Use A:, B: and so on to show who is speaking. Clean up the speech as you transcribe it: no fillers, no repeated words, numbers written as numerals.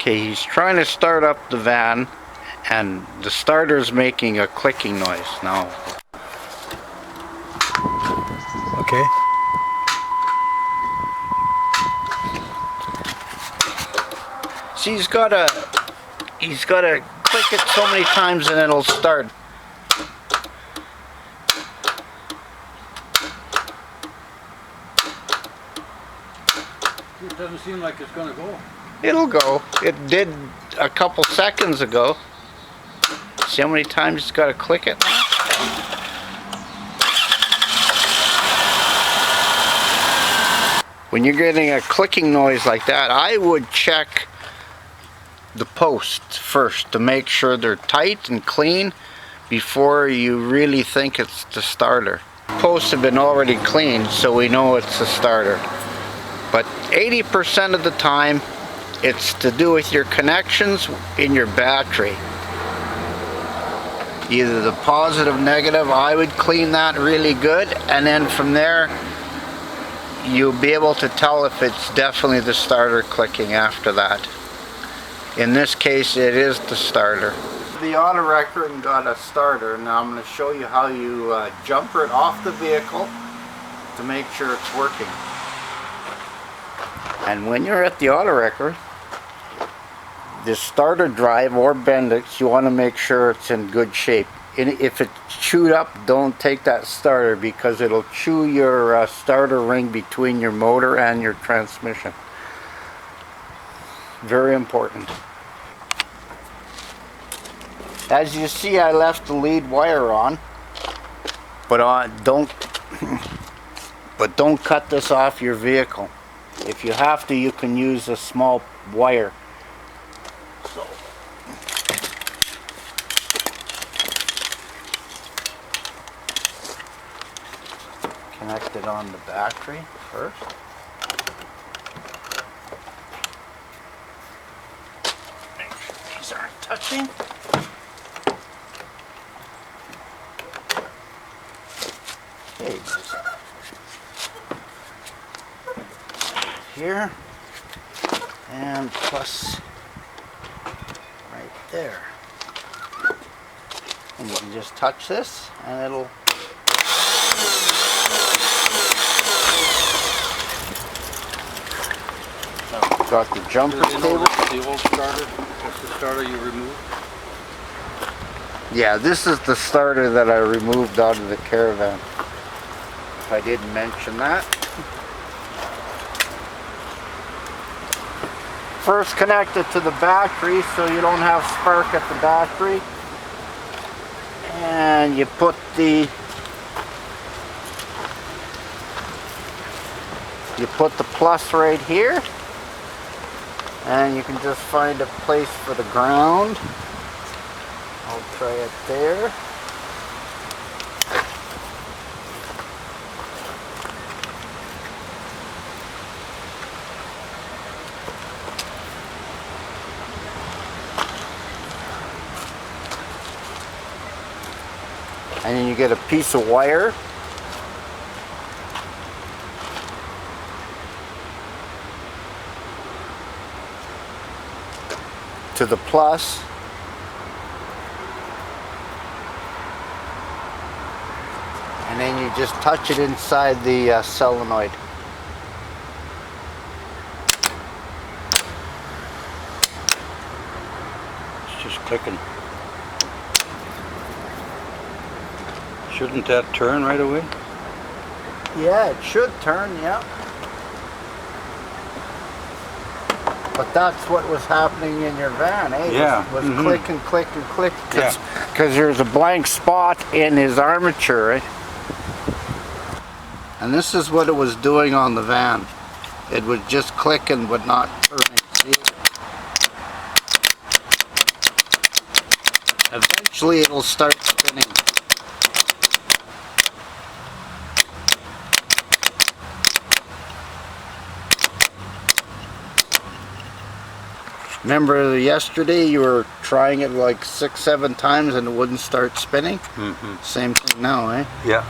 A: Okay, he's trying to start up the van and the starter's making a clicking noise now.
B: Okay.
A: See, he's gotta click it so many times and it'll start.
C: It doesn't seem like it's gonna go.
A: It'll go. It did a couple seconds ago. See how many times it's gotta click it? When you're getting a clicking noise like that, I would check the posts first to make sure they're tight and clean before you really think it's the starter. Posts have been already cleaned, so we know it's the starter. But 80% of the time, it's to do with your connections in your battery. Either the positive, negative, I would clean that really good, and then from there, you'll be able to tell if it's definitely the starter clicking after that. In this case, it is the starter. The auto wrecker and got a starter. Now I'm going to show you how you jumper it off the vehicle to make sure it's working. And when you're at the auto wrecker, the starter drive or Bendix, you want to make sure it's in good shape. If it's chewed up, don't take that starter because it'll chew your starter ring between your motor and your transmission. Very important. As you see, I left the lead wire on, but don't cut this off your vehicle. If you have to, you can use a small wire. So, connect it on the battery first. Make sure these aren't touching. Okay, just here and plus right there. And you can just touch this and it'll got the jumper cable.
C: The old starter, that's the starter you removed?
A: Yeah, this is the starter that I removed out of the Caravan. If I didn't mention that. First connect it to the battery so you don't have spark at the battery. And you put the plus right here. And you can just find a place for the ground. I'll try it there. And then you get a piece of wire. To the plus. And then you just touch it inside the solenoid.
C: It's just clicking. Shouldn't that turn right away?
A: Yeah, it should turn, yeah. But that's what was happening in your van, eh?
C: Yeah.
A: It was click and click and click. Because there's a blank spot in his armature, right? And this is what it was doing on the van. It was just clicking but not turning. See? Eventually it'll start spinning. Remember yesterday you were trying it like 6-7 times and it wouldn't start spinning? Same thing now, eh?
C: Yeah.